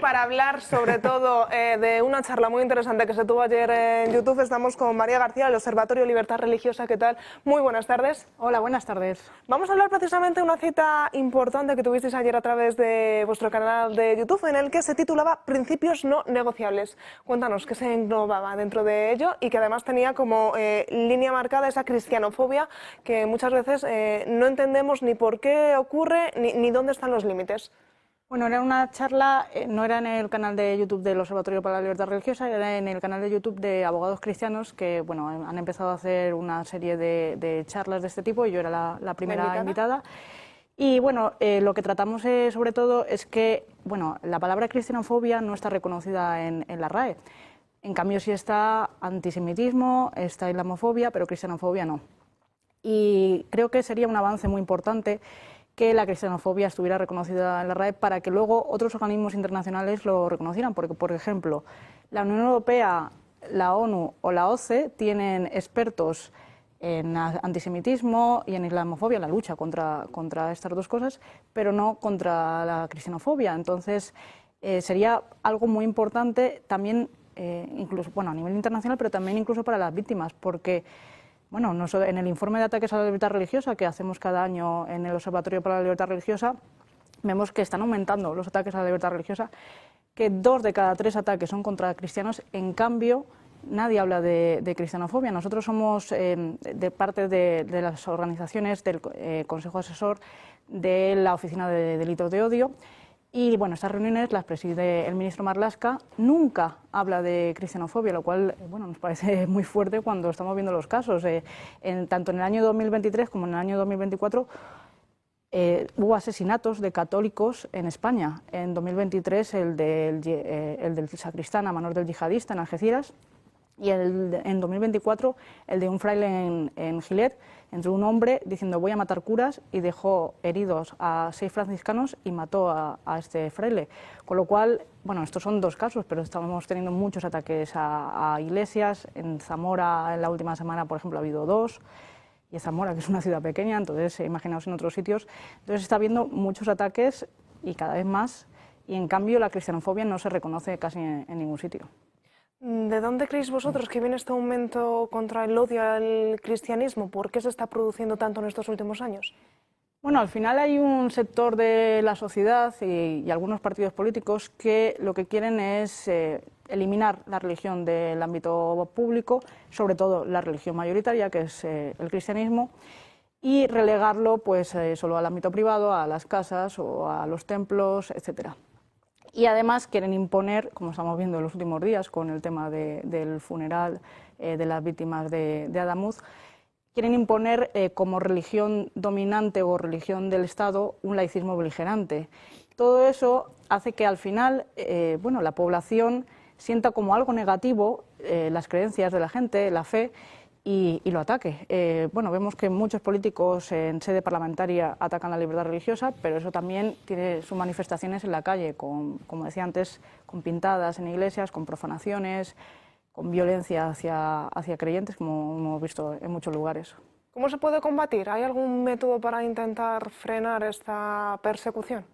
Para hablar sobre todo de una charla muy interesante que se tuvo ayer en YouTube, estamos con María García del Observatorio Libertad Religiosa. ¿Qué tal? Muy buenas tardes. Hola, buenas tardes. Vamos a hablar precisamente de una cita importante que tuvisteis ayer a través de vuestro canal de YouTube, en el que se titulaba Principios no negociables. Cuéntanos qué se englobaba dentro de ello y que además tenía como línea marcada esa cristianofobia que muchas veces no entendemos ni por qué ocurre ni dónde están los límites. Bueno, era una charla, no era en el canal de YouTube del Observatorio para la Libertad Religiosa, era en el canal de YouTube de abogados cristianos que, bueno, han empezado a hacer una serie de charlas de este tipo y yo era la primera invitada. Y, bueno, lo que tratamos sobre todo es que, bueno, la palabra cristianofobia no está reconocida en la RAE. En cambio, sí está antisemitismo, está islamofobia, pero cristianofobia no. Y creo que sería un avance muy importante que la cristianofobia estuviera reconocida en la RAE para que luego otros organismos internacionales lo reconocieran, porque, por ejemplo, la Unión Europea, la ONU o la OCE tienen expertos en antisemitismo y en islamofobia, en la lucha contra estas dos cosas, pero no contra la cristianofobia. Entonces, sería algo muy importante también, incluso, bueno, a nivel internacional, pero también incluso para las víctimas, porque bueno, en el informe de ataques a la libertad religiosa que hacemos cada año en el Observatorio para la Libertad Religiosa, vemos que están aumentando los ataques a la libertad religiosa, que 2 de cada 3 ataques son contra cristianos. En cambio, nadie habla de cristianofobia. Nosotros somos de parte de las organizaciones del Consejo Asesor de la Oficina de Delitos de Odio. Y bueno, estas reuniones las preside el ministro Marlaska. Nunca habla de cristianofobia, lo cual bueno, nos parece muy fuerte cuando estamos viendo los casos. Tanto en el año 2023 como en el año 2024 hubo asesinatos de católicos en España. En 2023 el del sacristán a manos del yihadista en Algeciras, y en 2024 el de un fraile en Gilet. Entró un hombre diciendo voy a matar curas y dejó heridos a 6 franciscanos y mató a este fraile. Con lo cual, bueno, estos son 2 casos, pero estamos teniendo muchos ataques a iglesias. En Zamora, en la última semana, por ejemplo, ha habido 2. Y en Zamora, que es una ciudad pequeña, entonces imaginaos en otros sitios. Entonces está habiendo muchos ataques y cada vez más, y en cambio la cristianofobia no se reconoce casi en ningún sitio. ¿De dónde creéis vosotros que viene este aumento contra el odio al cristianismo? ¿Por qué se está produciendo tanto en estos últimos años? Bueno, al final hay un sector de la sociedad y algunos partidos políticos que lo que quieren es eliminar la religión del ámbito público, sobre todo la religión mayoritaria, que es el cristianismo, y relegarlo pues solo al ámbito privado, a las casas o a los templos, etcétera. Y además quieren imponer, como estamos viendo en los últimos días con el tema del funeral de las víctimas de Adamuz, quieren imponer como religión dominante o religión del Estado un laicismo beligerante. Todo eso hace que al final bueno, la población sienta como algo negativo las creencias de la gente, la fe, y lo ataque. Bueno, vemos que muchos políticos en sede parlamentaria atacan la libertad religiosa, pero eso también tiene sus manifestaciones en la calle, como decía antes, con pintadas en iglesias, con profanaciones, con violencia hacia creyentes, como hemos visto en muchos lugares. ¿Cómo se puede combatir? ¿Hay algún método para intentar frenar esta persecución?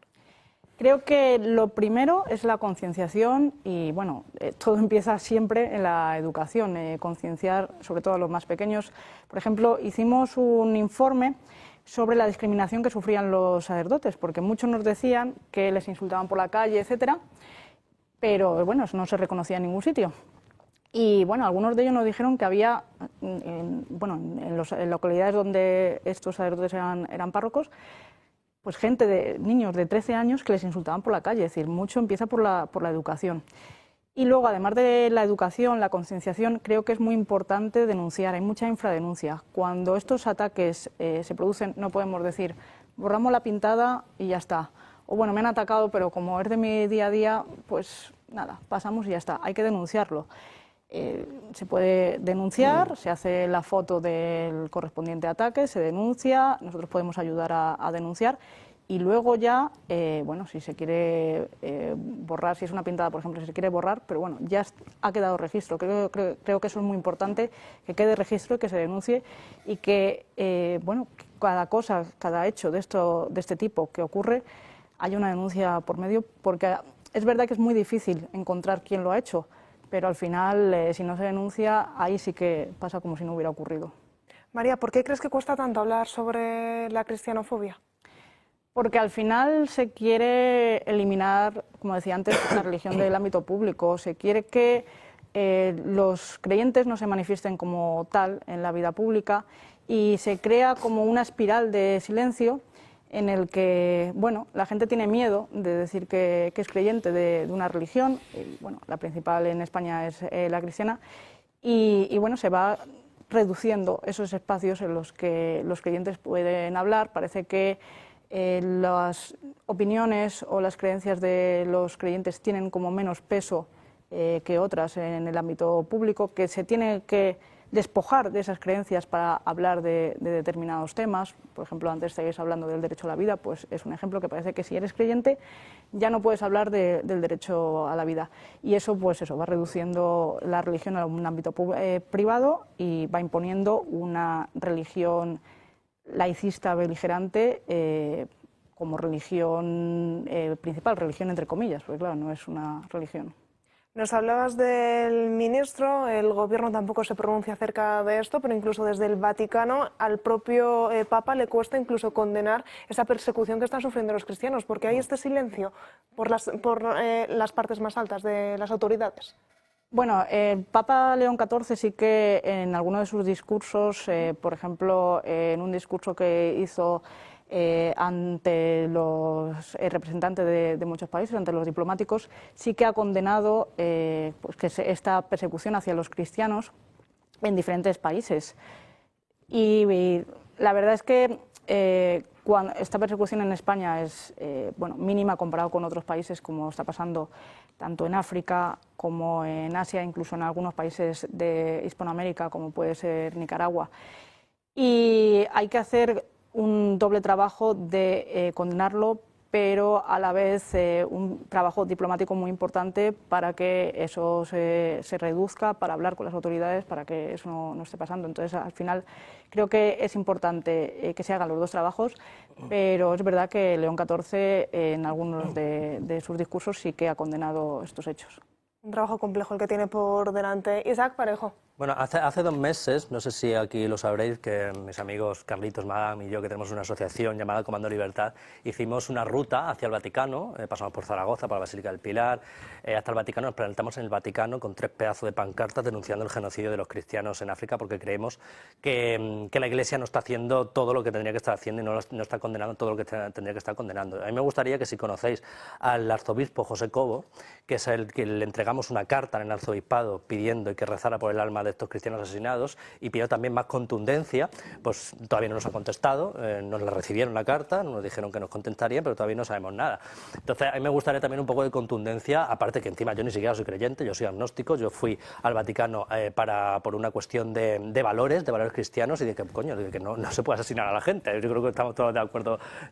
Creo que lo primero es la concienciación y, bueno, todo empieza siempre en la educación, concienciar sobre todo a los más pequeños. Por ejemplo, hicimos un informe sobre la discriminación que sufrían los sacerdotes, porque muchos nos decían que les insultaban por la calle, etcétera, pero, bueno, eso no se reconocía en ningún sitio. Y, bueno, algunos de ellos nos dijeron que había, en las localidades donde estos sacerdotes eran párrocos, pues niños de 13 años que les insultaban por la calle. Es decir, mucho empieza por la educación. Y luego, además de la educación, la concienciación, creo que es muy importante denunciar. Hay mucha infradenuncia. Cuando estos ataques se producen, no podemos decir, borramos la pintada y ya está. O bueno, me han atacado, pero como es de mi día a día, pues nada, pasamos y ya está. Hay que denunciarlo. Se puede denunciar, se hace la foto del correspondiente ataque, se denuncia, nosotros podemos ayudar a denunciar y luego ya, bueno, si se quiere borrar, si es una pintada, por ejemplo, si se quiere borrar, pero bueno, ya ha quedado registro. Creo que eso es muy importante, que quede registro, que se denuncie y que, bueno, cada cosa, cada hecho de este tipo que ocurre, haya una denuncia por medio, porque es verdad que es muy difícil encontrar quién lo ha hecho, pero al final, si no se denuncia, ahí sí que pasa como si no hubiera ocurrido. María, ¿por qué crees que cuesta tanto hablar sobre la cristianofobia? Porque al final se quiere eliminar, como decía antes, la religión del ámbito público. Se quiere que los creyentes no se manifiesten como tal en la vida pública y se crea como una espiral de silencio en el que, bueno, la gente tiene miedo de decir que es creyente de una religión. Y, bueno, la principal en España es la cristiana. Y bueno, se va reduciendo esos espacios en los que los creyentes pueden hablar. Parece que las opiniones o las creencias de los creyentes tienen como menos peso que otras en el ámbito público, que se tiene que despojar de esas creencias para hablar de determinados temas. Por ejemplo, antes estáis hablando del derecho a la vida, pues es un ejemplo que parece que si eres creyente ya no puedes hablar del derecho a la vida. Y eso, pues eso, va reduciendo la religión a un ámbito privado y va imponiendo una religión laicista beligerante como religión principal, religión entre comillas, porque claro, no es una religión. Nos hablabas del ministro, el gobierno tampoco se pronuncia acerca de esto, pero incluso desde el Vaticano al propio Papa le cuesta incluso condenar esa persecución que están sufriendo los cristianos, porque hay este silencio por las partes más altas de las autoridades. Bueno, el Papa León XIV sí que en alguno de sus discursos, por ejemplo, en un discurso que hizo ante los representantes de muchos países, ante los diplomáticos, sí que ha condenado pues que esta persecución hacia los cristianos en diferentes países. Y la verdad es que cuando esta persecución en España es bueno, mínima comparado con otros países, como está pasando tanto en África como en Asia, incluso en algunos países de Hispanoamérica, como puede ser Nicaragua. Y hay que hacer un doble trabajo de condenarlo, pero a la vez un trabajo diplomático muy importante para que eso se reduzca, para hablar con las autoridades, para que eso no esté pasando. Entonces, al final, creo que es importante que se hagan los dos trabajos, pero es verdad que León XIV en algunos de sus discursos sí que ha condenado estos hechos. Un trabajo complejo el que tiene por delante. Isaac Parejo. Bueno, hace 2 meses, no sé si aquí lo sabréis, que mis amigos Carlitos Magam y yo, que tenemos una asociación llamada Comando Libertad, hicimos una ruta hacia el Vaticano, pasamos por Zaragoza, por la Basílica del Pilar, hasta el Vaticano, nos presentamos en el Vaticano con 3 pedazos de pancartas denunciando el genocidio de los cristianos en África, porque creemos que la Iglesia no está haciendo todo lo que tendría que estar haciendo y no está condenando todo lo que tendría que estar condenando. A mí me gustaría que, si conocéis al arzobispo José Cobo, que es el que le entregamos una carta en el arzobispado pidiendo que rezara por el alma de estos cristianos asesinados, y pidió también más contundencia, pues todavía no nos ha contestado. Nos la recibieron la carta, nos dijeron que nos contestarían, pero todavía no sabemos nada. Entonces, a mí me gustaría también un poco de contundencia, aparte que encima yo ni siquiera soy creyente, yo soy agnóstico, yo fui al Vaticano por una cuestión de valores cristianos, y de que, coño, de que no se puede asesinar a la gente. Yo creo que estamos todos de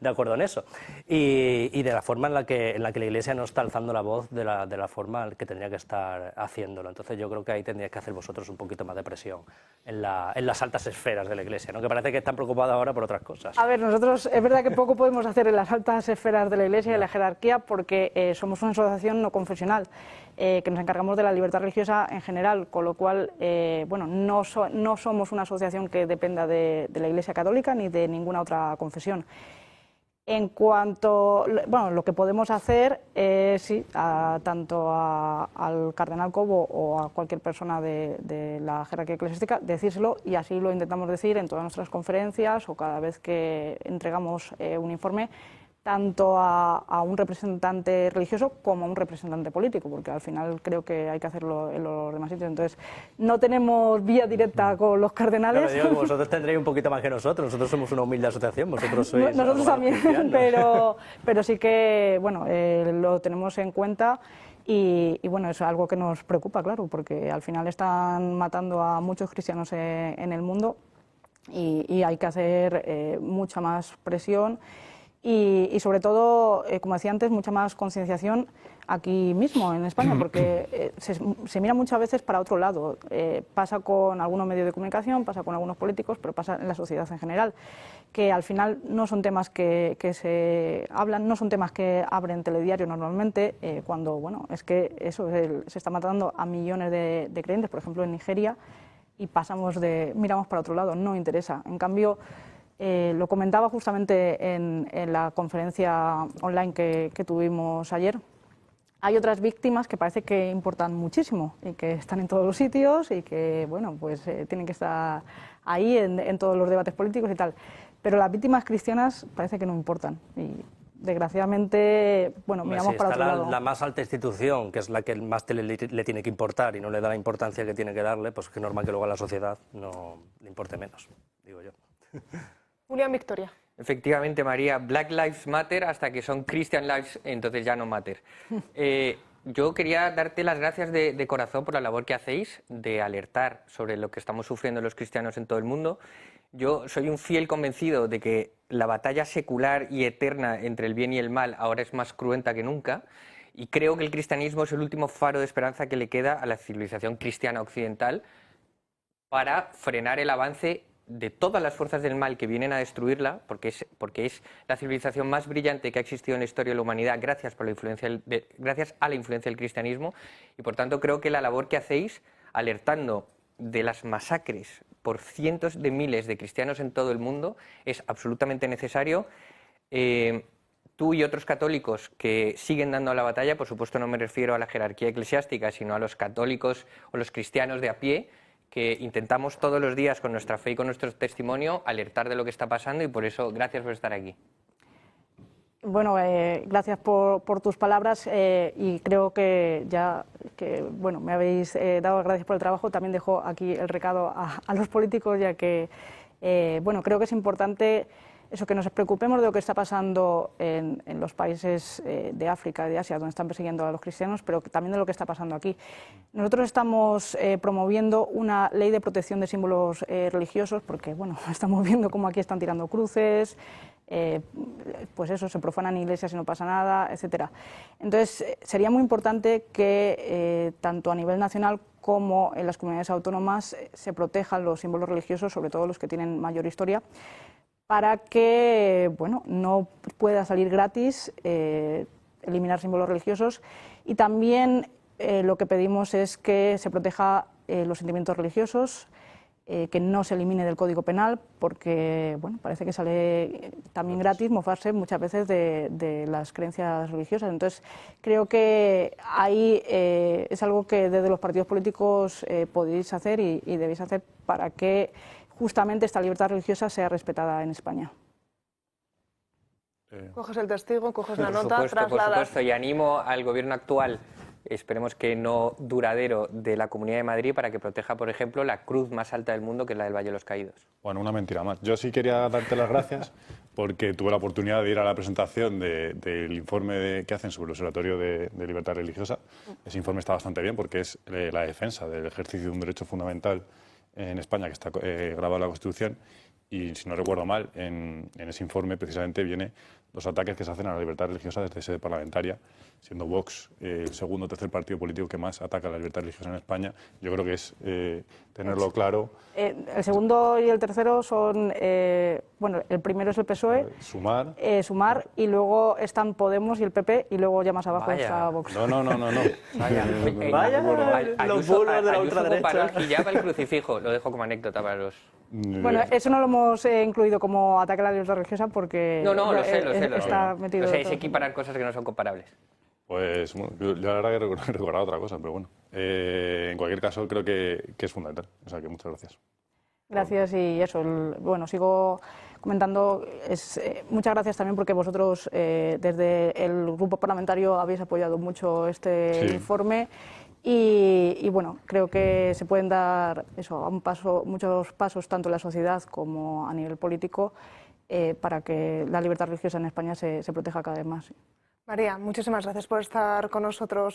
acuerdo en eso. Y de la forma en la que la Iglesia no está alzando la voz de la forma que tendría que estar haciéndolo. Entonces, yo creo que ahí tendríais que hacer vosotros un poquito más de presión en las altas esferas de la Iglesia, ¿no? Que parece que están preocupados ahora por otras cosas. A ver, nosotros es verdad que poco podemos hacer en las altas esferas de la Iglesia y de la jerarquía, porque somos una asociación no confesional, que nos encargamos de la libertad religiosa en general, con lo cual bueno, no somos una asociación que dependa de la Iglesia católica ni de ninguna otra confesión. En cuanto, bueno, lo que podemos hacer es, sí, tanto al cardenal Cobo o a cualquier persona de la jerarquía eclesiástica, decírselo, y así lo intentamos decir en todas nuestras conferencias o cada vez que entregamos un informe, tanto a un representante religioso como a un representante político, porque al final creo que hay que hacerlo en los demás sitios. Entonces, no tenemos vía directa con los cardenales. Claro, digo que vosotros tendréis un poquito más que nosotros somos una humilde asociación, vosotros sois... Nosotros también, pero sí que, bueno, lo tenemos en cuenta. Y bueno, es algo que nos preocupa, claro, porque al final están matando a muchos cristianos en el mundo y hay que hacer mucha más presión. y sobre todo, como decía antes, mucha más concienciación aquí mismo en España, porque se mira muchas veces para otro lado. Pasa con algunos medios de comunicación, pasa con algunos políticos, pero pasa en la sociedad en general, que al final no son temas que se hablan, no son temas que abren telediario normalmente, cuando, bueno, es que eso, se está matando a millones de creyentes, por ejemplo en Nigeria, y miramos para otro lado, no interesa. En cambio, lo comentaba justamente en la conferencia online que tuvimos ayer. Hay otras víctimas que parece que importan muchísimo y que están en todos los sitios y que, bueno, pues tienen que estar ahí en todos los debates políticos y tal. Pero las víctimas cristianas parece que no importan y, desgraciadamente, bueno, miramos para otro lado. La más alta institución, que es la que más le tiene que importar y no le da la importancia que tiene que darle, pues es normal que luego a la sociedad no le importe menos, digo yo. Julián Victoria. Efectivamente, María, Black Lives Matter hasta que son Christian Lives, entonces ya no matter. Yo quería darte las gracias de corazón por la labor que hacéis de alertar sobre lo que estamos sufriendo los cristianos en todo el mundo. Yo soy un fiel convencido de que la batalla secular y eterna entre el bien y el mal ahora es más cruenta que nunca, y creo que el cristianismo es el último faro de esperanza que le queda a la civilización cristiana occidental para frenar el avance de todas las fuerzas del mal que vienen a destruirla, porque es la civilización más brillante que ha existido en la historia de la humanidad gracias a la influencia del cristianismo, y por tanto creo que la labor que hacéis alertando de las masacres por cientos de miles de cristianos en todo el mundo es absolutamente necesario. Tú y otros católicos que siguen dando la batalla, por supuesto no me refiero a la jerarquía eclesiástica, sino a los católicos o los cristianos de a pie, que intentamos todos los días con nuestra fe y con nuestro testimonio alertar de lo que está pasando, y por eso gracias por estar aquí. Bueno, gracias por tus palabras, y creo que bueno, me habéis dado gracias por el trabajo. También dejo aquí el recado a los políticos, ya que bueno, creo que es importante eso, que nos preocupemos de lo que está pasando en los países de África y de Asia, donde están persiguiendo a los cristianos, pero también de lo que está pasando aquí. Nosotros estamos promoviendo una ley de protección de símbolos religiosos, porque bueno, estamos viendo cómo aquí están tirando cruces, pues eso, se profanan iglesias y no pasa nada, etcétera. Entonces, sería muy importante que tanto a nivel nacional como en las comunidades autónomas se protejan los símbolos religiosos, sobre todo los que tienen mayor historia, para que, bueno, no pueda salir gratis eliminar símbolos religiosos. Y también lo que pedimos es que se proteja los sentimientos religiosos, que no se elimine del Código Penal, porque bueno, parece que sale también gratis mofarse muchas veces de las creencias religiosas. Entonces, creo que ahí es algo que desde los partidos políticos podéis hacer y debéis hacer para que justamente esta libertad religiosa sea respetada en España. Coges el testigo, coges la nota, Por trasladas. supuesto, y animo al gobierno actual, esperemos que no duradero, de la Comunidad de Madrid para que proteja, por ejemplo, la cruz más alta del mundo, que es la del Valle de los Caídos. Bueno, una mentira más. Yo sí quería darte las gracias porque tuve la oportunidad de ir a la presentación del informe que hacen sobre el Observatorio de Libertad Religiosa. Ese informe está bastante bien porque es la defensa del ejercicio de un derecho fundamental en España, que está grabado en la Constitución, y si no recuerdo mal, en ese informe precisamente viene los ataques que se hacen a la libertad religiosa desde sede parlamentaria, siendo Vox el segundo o tercer partido político que más ataca a la libertad religiosa en España. Yo creo que es tenerlo claro. El segundo y el tercero son, bueno, el primero es el PSOE, Sumar. Sumar, y luego están Podemos y el PP, y luego ya más abajo está Vox. No. Vaya, los bulos de la ultraderecha. Parol pillaba el crucifijo, lo dejo como anécdota para los... Bueno, eso no lo hemos incluido como ataque a la libertad religiosa porque No, lo sé. está metido. O sea, todo. es equiparar cosas que no son comparables. Pues bueno, yo la verdad que recordaba otra cosa, pero bueno. En cualquier caso, creo que es fundamental. O sea, que muchas gracias. Gracias, y eso, bueno, sigo comentando, muchas gracias también porque vosotros desde el grupo parlamentario habéis apoyado mucho este informe. Y bueno, creo que se pueden dar muchos pasos tanto en la sociedad como a nivel político para que la libertad religiosa en España se proteja cada vez más. María, muchísimas gracias por estar con nosotros.